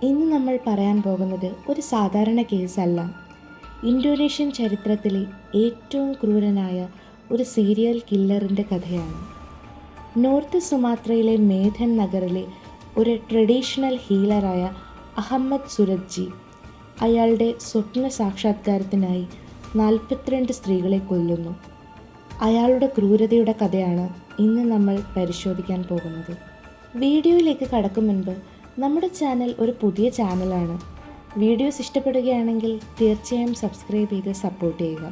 ഇന്ന് നമ്മൾ പറയാൻ പോകുന്നത് ഒരു സാധാരണ കേസല്ല. ഇന്തോനേഷ്യൻ ചരിത്രത്തിലെ ഏറ്റവും ക്രൂരനായ ഒരു സീരിയൽ കില്ലറിൻ്റെ കഥയാണ്. നോർത്ത് സുമാത്രയിലെ മേധൻ നഗറിലെ ഒരു ട്രഡീഷണൽ ഹീലറായ അഹമ്മദ് സുരത്ജി അയാളുടെ സ്വപ്ന സാക്ഷാത്കാരത്തിനായി 42 സ്ത്രീകളെ കൊല്ലുന്നു. അയാളുടെ ക്രൂരതയുടെ കഥയാണ് ഇന്ന് നമ്മൾ പരിശോധിക്കാൻ പോകുന്നത്. വീഡിയോയിലേക്ക് കടക്കും മുൻപ് നമ്മുടെ ചാനൽ ഒരു പുതിയ ചാനലാണ്. വീഡിയോസ് ഇഷ്ടപ്പെടുകയാണെങ്കിൽ തീർച്ചയായും സബ്സ്ക്രൈബ് ചെയ്ത് സപ്പോർട്ട് ചെയ്യുക.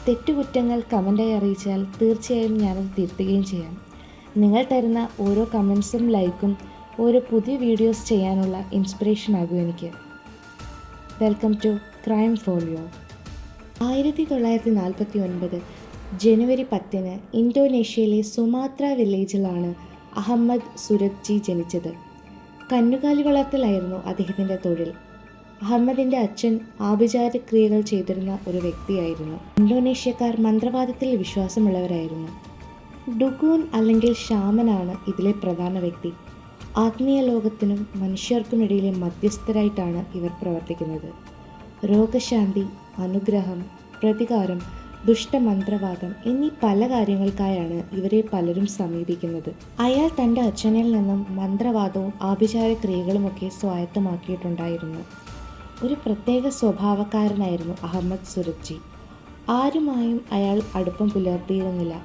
തെറ്റുകുറ്റങ്ങൾ കമൻറ്റായി അറിയിച്ചാൽ തീർച്ചയായും ഞാനത് തിരുത്തുകയും ചെയ്യാം. നിങ്ങൾ തരുന്ന ഓരോ കമൻസും ലൈക്കും ഓരോ പുതിയ വീഡിയോസ് ചെയ്യാനുള്ള ഇൻസ്പിറേഷൻ ആകും എനിക്ക്. Welcome to crime folio. 1949 ജനുവരി 10 ഇന്തോനേഷ്യയിലെ സുമാത്ര വില്ലേജിലാണ് അഹമ്മദ് സുരത്ജി ജനിച്ചത്. കന്നുകാലി വളർത്തലായിരുന്നു അദ്ദേഹത്തിൻ്റെ തൊഴിൽ. അഹമ്മദിൻ്റെ അച്ഛൻ ആഭിചാരക്രിയകൾ ചെയ്തിരുന്ന ഒരു വ്യക്തിയായിരുന്നു. ഇന്തോനേഷ്യക്കാർ മന്ത്രവാദത്തിൽ വിശ്വാസമുള്ളവരായിരുന്നു. ഡുഗൂൻ അല്ലെങ്കിൽ ഷാമനാണ് ഇതിലെ പ്രധാന വ്യക്തി. ആത്മീയ ലോകത്തിനും മനുഷ്യർക്കുമിടയിലെ മധ്യസ്ഥരായിട്ടാണ് ഇവർ പ്രവർത്തിക്കുന്നത്. രോഗശാന്തി, അനുഗ്രഹം, പ്രതികാരം, ദുഷ്ടമന്ത്രവാദം എന്നീ പല കാര്യങ്ങൾക്കായാണ് ഇവരെ പലരും സമീപിക്കുന്നത്. അയാൾ തൻ്റെ അച്ഛനിൽ നിന്നും മന്ത്രവാദവും ആഭിചാരക്രിയകളുമൊക്കെ സ്വായത്തമാക്കിയിട്ടുണ്ടായിരുന്നു. ഒരു പ്രത്യേക സ്വഭാവക്കാരനായിരുന്നു അഹമ്മദ് സുരത്ജി. ആരുമായും അയാൾ അടുപ്പം പുലർത്തിയിരുന്നില്ല.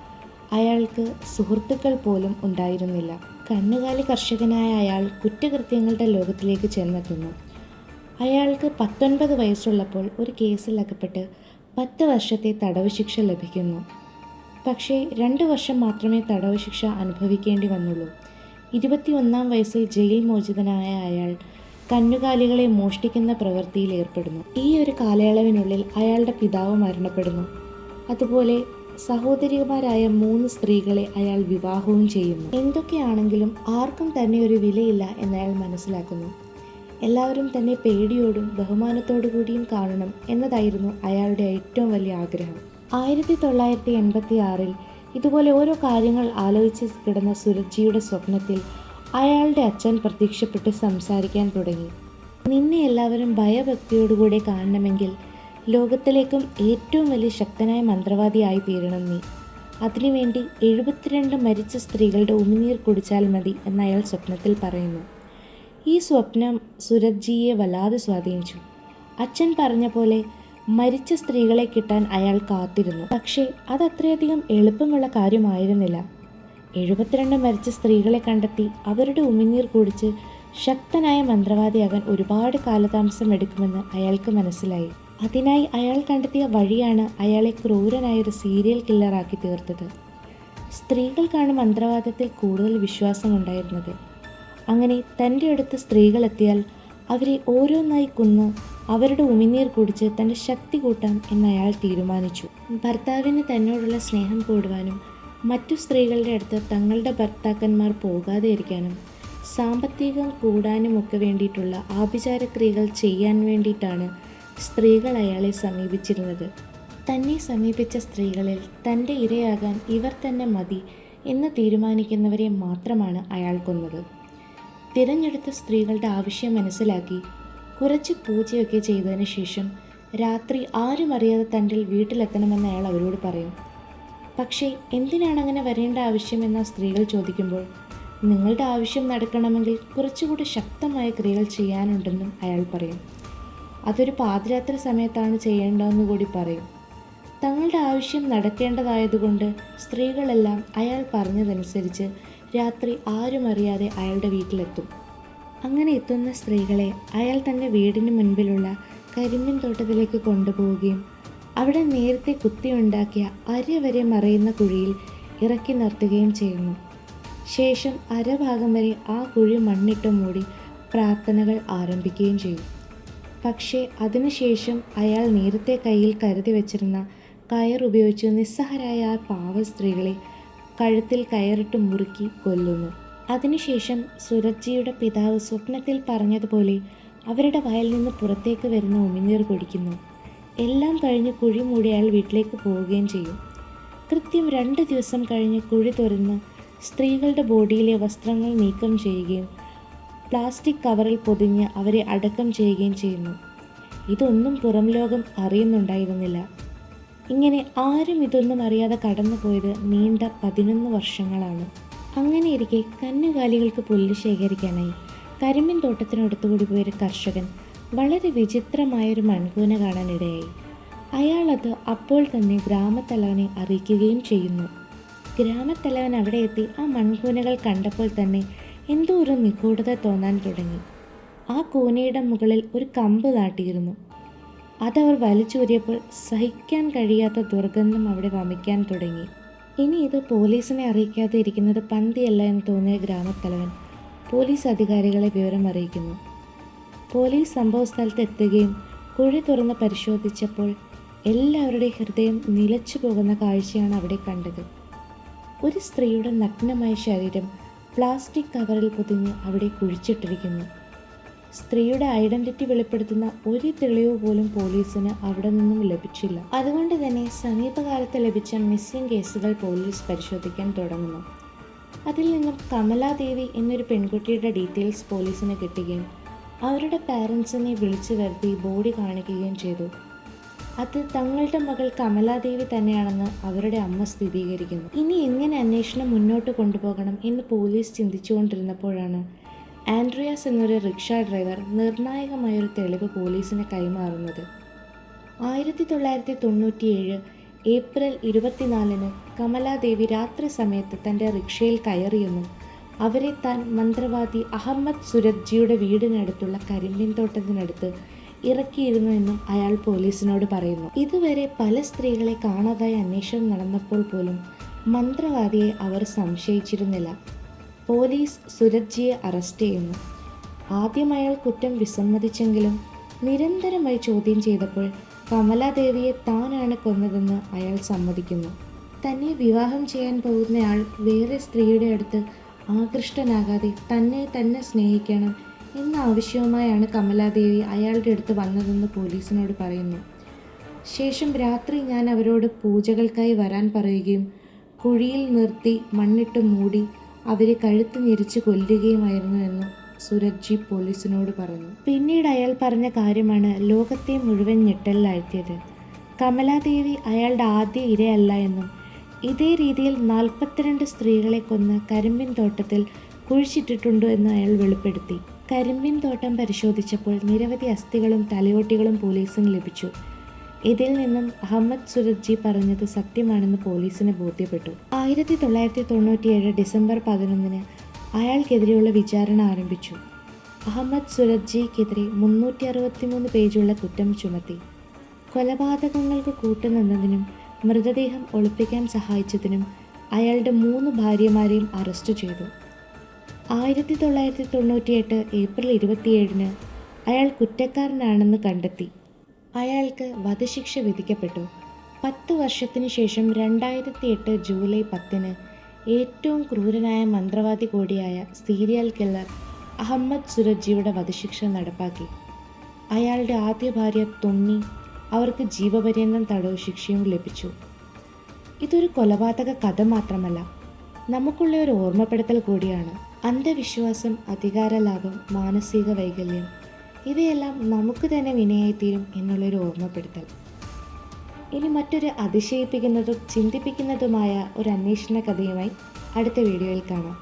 അയാൾക്ക് സുഹൃത്തുക്കൾ പോലും ഉണ്ടായിരുന്നില്ല. കന്നുകാലി കർഷകനായ അയാൾ കുറ്റകൃത്യങ്ങളുടെ ലോകത്തിലേക്ക് ചെന്നെത്തുന്നു. അയാൾക്ക് 19 വയസ്സുള്ളപ്പോൾ ഒരു കേസിൽ അകപ്പെട്ട് 10 വർഷത്തെ തടവ് ശിക്ഷ ലഭിക്കുന്നു. പക്ഷേ 2 വർഷം മാത്രമേ തടവ് ശിക്ഷ അനുഭവിക്കേണ്ടി വന്നുള്ളൂ. 21-ാം വയസ്സിൽ ജയിൽ മോചിതനായ അയാൾ കന്നുകാലികളെ മോഷ്ടിക്കുന്ന പ്രവൃത്തിയിൽ ഏർപ്പെടുന്നു. ഈ ഒരു കാലയളവിനുള്ളിൽ അയാളുടെ പിതാവ് മരണപ്പെടുന്നു. അതുപോലെ സഹോദരിമാരായ 3 സ്ത്രീകളെ അയാൾ വിവാഹവും ചെയ്യുന്നു. എന്തൊക്കെയാണെങ്കിലും ആർക്കും തന്നെ ഒരു വിലയില്ല എന്നയാൾ മനസ്സിലാക്കുന്നു. എല്ലാവരും തന്നെ പേടിയോടും ബഹുമാനത്തോടു കൂടിയും കാണണം എന്നതായിരുന്നു അയാളുടെ ഏറ്റവും വലിയ ആഗ്രഹം. 1986 ഇതുപോലെ ഓരോ കാര്യങ്ങൾ ആലോചിച്ച് കിടന്ന സുരത്ജിയുടെ സ്വപ്നത്തിൽ അയാളുടെ അച്ഛൻ പ്രത്യക്ഷപ്പെട്ട് സംസാരിക്കാൻ തുടങ്ങി. നിന്നെ എല്ലാവരും ഭയഭക്തിയോടുകൂടെ കാണണമെങ്കിൽ ലോകത്തിലേക്കും ഏറ്റവും വലിയ ശക്തനായ മന്ത്രവാദിയായി തീരണം നീ. അതിനുവേണ്ടി 72 മരിച്ച സ്ത്രീകളുടെ ഉമിനീർ കുടിച്ചാൽ മതി എന്നയാൾ സ്വപ്നത്തിൽ പറയുന്നു. ഈ സ്വപ്നം സുരത്ജിയെ വല്ലാതെ സ്വാധീനിച്ചു. അച്ഛൻ പറഞ്ഞ പോലെ മരിച്ച സ്ത്രീകളെ കിട്ടാൻ അയാൾ കാത്തിരുന്നു. പക്ഷേ അതത്രയധികം എളുപ്പമുള്ള കാര്യമായിരുന്നില്ല. 72 മരിച്ച സ്ത്രീകളെ കണ്ടെത്തി അവരുടെ ഉമിനീർ കുടിച്ച് ശക്തനായ മന്ത്രവാദിയാകാൻ ഒരുപാട് കാലതാമസം എടുക്കുമെന്ന് അയാൾക്ക് മനസ്സിലായി. അതിനായി അയാൾ കണ്ടെത്തിയ വഴിയാണ് അയാളെ ക്രൂരനായൊരു സീരിയൽ കില്ലറാക്കി തീർത്തത്. സ്ത്രീകൾക്കാണ് മന്ത്രവാദത്തിൽ കൂടുതൽ വിശ്വാസമുണ്ടായിരുന്നത്. അങ്ങനെ തൻ്റെ അടുത്ത് സ്ത്രീകൾ എത്തിയാൽ അവരെ ഓരോന്നായി കൊന്ന് അവരുടെ ഉമിനീർ കുടിച്ച് തൻ്റെ ശക്തി കൂട്ടാം എന്ന് അയാൾ തീരുമാനിച്ചു. ഭർത്താവിന് തന്നോടുള്ള സ്നേഹം കൂടുവാനും മറ്റു സ്ത്രീകളുടെ അടുത്ത് തങ്ങളുടെ ഭർത്താക്കന്മാർ പോകാതെ ഇരിക്കാനും സാമ്പത്തികം കൂടാനുമൊക്കെ വേണ്ടിയിട്ടുള്ള ആഭിചാരക്രിയകൾ ചെയ്യാൻ വേണ്ടിയിട്ടാണ് സ്ത്രീകൾ അയാളെ സമീപിച്ചിരുന്നത്. തന്നെ സമീപിച്ച സ്ത്രീകളിൽ തൻ്റെ ഇരയാകാൻ ഇവർ തന്നെ മതി എന്ന് തീരുമാനിക്കുന്നവരെ മാത്രമാണ് അയാൾ കൊന്നത്. തിരഞ്ഞെടുത്ത സ്ത്രീകളുടെ ആവശ്യം മനസ്സിലാക്കി കുറച്ച് പൂജയൊക്കെ ചെയ്തതിന് ശേഷം രാത്രി ആരും അറിയാതെ തൻ്റെ വീട്ടിലെത്തണമെന്ന് അയാൾ അവരോട് പറയും. പക്ഷേ എന്തിനാണ് അങ്ങനെ വരേണ്ട ആവശ്യമെന്ന സ്ത്രീകൾ ചോദിക്കുമ്പോൾ നിങ്ങളുടെ ആവശ്യം നടക്കണമെങ്കിൽ കുറച്ചുകൂടി ശക്തമായ ക്രിയകൾ ചെയ്യാനുണ്ടെന്നും അയാൾ പറയും. അതൊരു പാതിരാത്രി സമയത്താണ് ചെയ്യേണ്ടതെന്ന് കൂടി പറയും. തങ്ങളുടെ ആവശ്യം നടക്കേണ്ടതായതുകൊണ്ട് സ്ത്രീകളെല്ലാം അയാൾ പറഞ്ഞതനുസരിച്ച് രാത്രി ആരും അറിയാതെ അയാളുടെ വീട്ടിലെത്തും. അങ്ങനെ എത്തുന്ന സ്ത്രീകളെ അയാൾ തൻ്റെ വീടിന് മുൻപിലുള്ള കരിമ്പിൻ തോട്ടത്തിലേക്ക് കൊണ്ടുപോവുകയും അവിടെ നേരത്തെ കുത്തിയുണ്ടാക്കിയ അര മറയുന്ന കുഴിയിൽ ഇറക്കി നിർത്തുകയും ചെയ്യുന്നു. ശേഷം അരഭാഗം വരെ ആ കുഴി മണ്ണിട്ട് മൂടി പ്രാർത്ഥനകൾ ആരംഭിക്കുകയും ചെയ്യും. പക്ഷേ അതിനുശേഷം അയാൾ നേരത്തെ കയ്യിൽ കരുതി വച്ചിരുന്ന കയർ ഉപയോഗിച്ച് നിസ്സഹരായ ആ പാവ സ്ത്രീകളെ കഴുത്തിൽ കയറിട്ട് മുറുക്കി കൊല്ലുന്നു. അതിനുശേഷം സുരത്ജിയുടെ പിതാവ് സ്വപ്നത്തിൽ പറഞ്ഞതുപോലെ അവരുടെ വായിൽ നിന്ന് പുറത്തേക്ക് വരുന്ന ഉമിനീർ കുടിക്കുന്നു. എല്ലാം കഴിഞ്ഞ് കുഴി മൂടി അയാൾ വീട്ടിലേക്ക് പോവുകയും ചെയ്യും. കൃത്യം 2 ദിവസം കഴിഞ്ഞ് കുഴി തുറന്ന് സ്ത്രീകളുടെ ബോഡിയിലെ വസ്ത്രങ്ങൾ നീക്കം ചെയ്യുകയും പ്ലാസ്റ്റിക് കവറിൽ പൊതിഞ്ഞ് അവരെ അടക്കം ചെയ്യുകയും ചെയ്യുന്നു. ഇതൊന്നും പുറം ലോകം അറിയുന്നുണ്ടായിരുന്നില്ല. ഇങ്ങനെ ആരും ഇതൊന്നും അറിയാതെ കടന്നുപോയത് നീണ്ട 11 വർഷങ്ങളാണ്. അങ്ങനെയിരിക്കെ കന്നുകാലികൾക്ക് പുല്ല് ശേഖരിക്കാനായി കരിമ്പിൻ തോട്ടത്തിനടുത്തുകൂടി പോയൊരു കർഷകൻ വളരെ വിചിത്രമായൊരു മൺകൂന കാണാനിടയായി. അയാളത് അപ്പോൾ തന്നെ ഗ്രാമത്തലവനെ അറിയിക്കുകയും ചെയ്യുന്നു. ഗ്രാമത്തലവൻ അവിടെ എത്തി ആ മൺകൂനകൾ കണ്ടപ്പോൾ തന്നെ എന്തോ ഒരു നിഗൂഢത തോന്നാൻ തുടങ്ങി. ആ കൂനയുടെ മുകളിൽ ഒരു കമ്പ് നാട്ടിയിരുന്നു. അതവർ വലിച്ചൂരിയപ്പോൾ സഹിക്കാൻ കഴിയാത്ത ദുർഗന്ധം അവിടെ വമിക്കാൻ തുടങ്ങി. ഇനി ഇത് പോലീസിനെ അറിയിക്കാതെ ഇരിക്കുന്നത് പന്തിയല്ല എന്ന് തോന്നിയ ഗ്രാമത്തലവൻ പോലീസ് അധികാരികളെ വിവരം അറിയിക്കുന്നു. പോലീസ് സംഭവ സ്ഥലത്ത് എത്തുകയും കുഴി തുറന്ന് പരിശോധിച്ചപ്പോൾ എല്ലാവരുടെയും ഹൃദയം നിലച്ചു പോകുന്ന കാഴ്ചയാണ് അവിടെ കണ്ടത്. ഒരു സ്ത്രീയുടെ നഗ്നമായ ശരീരം പ്ലാസ്റ്റിക് കവറിൽ പൊതിഞ്ഞ് അവിടെ കുഴിച്ചിട്ടിരിക്കുന്നു. സ്ത്രീയുടെ ഐഡന്റിറ്റി വെളിപ്പെടുത്തുന്ന ഒരു തെളിവ് പോലും പോലീസിന് അവിടെ നിന്നും ലഭിച്ചില്ല. അതുകൊണ്ട് തന്നെ സമീപകാലത്ത് ലഭിച്ച മിസ്സിംഗ് കേസുകൾ പോലീസ് പരിശോധിക്കാൻ തുടങ്ങുന്നു. അതിൽ നിന്നും കമലാദേവി എന്നൊരു പെൺകുട്ടിയുടെ ഡീറ്റെയിൽസ് പോലീസിന് കിട്ടുകയും അവരുടെ പാരൻസിനെ വിളിച്ചു വരുത്തി ബോഡി കാണിക്കുകയും ചെയ്തു. അത് തങ്ങളുടെ മകൾ കമലാദേവി തന്നെയാണെന്ന് അവരുടെ അമ്മ സ്ഥിരീകരിക്കുന്നു. ഇനി എങ്ങനെ അന്വേഷണം മുന്നോട്ട് കൊണ്ടുപോകണം എന്ന് പോലീസ് ചിന്തിച്ചുകൊണ്ടിരുന്നപ്പോഴാണ് ആൻഡ്രിയാസ് എന്നൊരു റിക്ഷ ഡ്രൈവർ നിർണായകമായൊരു തെളിവ് പോലീസിന് കൈമാറുന്നത്. 1997 ഏപ്രിൽ 24 കമലാദേവി രാത്രി സമയത്ത് തൻ്റെ റിക്ഷയിൽ കയറിയെന്നും അവരെ താൻ മന്ത്രവാദി അഹമ്മദ് സുരത്ജിയുടെ വീടിനടുത്തുള്ള കരിമ്പിൻ തോട്ടത്തിനടുത്ത് ഇറക്കിയിരുന്നു എന്നും അയാൾ പോലീസിനോട് പറയുന്നു. ഇതുവരെ പല സ്ത്രീകളെ കാണാതായി അന്വേഷണം നടന്നപ്പോൾ പോലും മന്ത്രവാദിയെ അവർ സംശയിച്ചിരുന്നില്ല. പോലീസ് സുരത്ജിയെ അറസ്റ്റ് ചെയ്യുന്നു. ആദ്യം അയാൾ കുറ്റം വിസമ്മതിച്ചെങ്കിലും നിരന്തരമായി ചോദ്യം ചെയ്തപ്പോൾ കമലാദേവിയെ താനാണ് കൊന്നതെന്ന് അയാൾ സമ്മതിക്കുന്നു. തന്നെ വിവാഹം ചെയ്യാൻ പോകുന്നയാൾ വേറെ സ്ത്രീയുടെ അടുത്ത് ആകൃഷ്ടനാകാതെ തന്നെ സ്നേഹിക്കണം എന്ന ആവശ്യവുമായാണ് കമലാദേവി അയാളുടെ അടുത്ത് വന്നതെന്ന് പോലീസിനോട് പറയുന്നു. ശേഷം രാത്രി ഞാൻ അവരോട് പൂജകൾക്കായി വരാൻ പറയുകയും കുഴിയിൽ നിർത്തി മണ്ണിട്ട് മൂടി അവരെ കഴുത്ത് ഞെരിച്ച് കൊല്ലുകയുമായിരുന്നു എന്ന് സുരത്ജി പോലീസിനോട് പറഞ്ഞു. പിന്നീട് അയാൾ പറഞ്ഞ കാര്യമാണ് ലോകത്തെ മുഴുവൻ ഞെട്ടലിലാഴ്ത്തിയത്. കമലാദേവി അയാളുടെ ആദ്യ ഇരയല്ല എന്നും ഇതേ രീതിയിൽ 42 സ്ത്രീകളെ കൊന്ന് കരിമ്പിൻ തോട്ടത്തിൽ കുഴിച്ചിട്ടിട്ടുണ്ട് എന്ന് അയാൾ വെളിപ്പെടുത്തി. കരിമ്പിൻ തോട്ടം പരിശോധിച്ചപ്പോൾ നിരവധി അസ്ഥികളും തലയോട്ടികളും പോലീസിന് ലഭിച്ചു. ഇതിൽ നിന്നും അഹമ്മദ് സുരത്ജി പറഞ്ഞത് സത്യമാണെന്ന് പോലീസിന് ബോധ്യപ്പെട്ടു. 1997 ഡിസംബർ 11 അയാൾക്കെതിരെയുള്ള വിചാരണ ആരംഭിച്ചു. അഹമ്മദ് സുരത്ജിക്കെതിരെ 363 പേജുള്ള കുറ്റം ചുമത്തി. കൊലപാതകങ്ങൾക്ക് കൂട്ടുനിന്നതിനും മൃതദേഹം ഒളിപ്പിക്കാൻ സഹായിച്ചതിനും അയാളുടെ 3 ഭാര്യമാരെയും അറസ്റ്റ് ചെയ്തു. 1998 ഏപ്രിൽ 27 അയാൾ കുറ്റക്കാരനാണെന്ന് കണ്ടെത്തി. അയാൾക്ക് വധശിക്ഷ വിധിക്കപ്പെട്ടു. 10 വർഷത്തിനു ശേഷം 2008 ജൂലൈ 10 ഏറ്റവും ക്രൂരനായ മന്ത്രവാദി കൂടിയായ സീരിയൽ കില്ലർ അഹമ്മദ് സുരത്ജിയുടെ വധശിക്ഷ നടപ്പാക്കി. അയാളുടെ ആദ്യ ഭാര്യ തുമ്മി അവർക്ക് ജീവപര്യന്തം തടവ് ശിക്ഷയും ലഭിച്ചു. ഇതൊരു കൊലപാതക കഥ മാത്രമല്ല, നമുക്കുള്ള ഒരു ഓർമ്മപ്പെടുത്തൽ കൂടിയാണ്. അന്ധവിശ്വാസം, അധികാരലാഭം, മാനസിക വൈകല്യം ഇവയെല്ലാം നമുക്ക് തന്നെ വിനയായിത്തീരും എന്നുള്ളൊരു ഓർമ്മപ്പെടുത്തൽ. ഇനി മറ്റൊരു അതിശയിപ്പിക്കുന്നതും ചിന്തിപ്പിക്കുന്നതുമായ ഒരു അന്വേഷണ കഥയുമായി അടുത്ത വീഡിയോയിൽ കാണാം.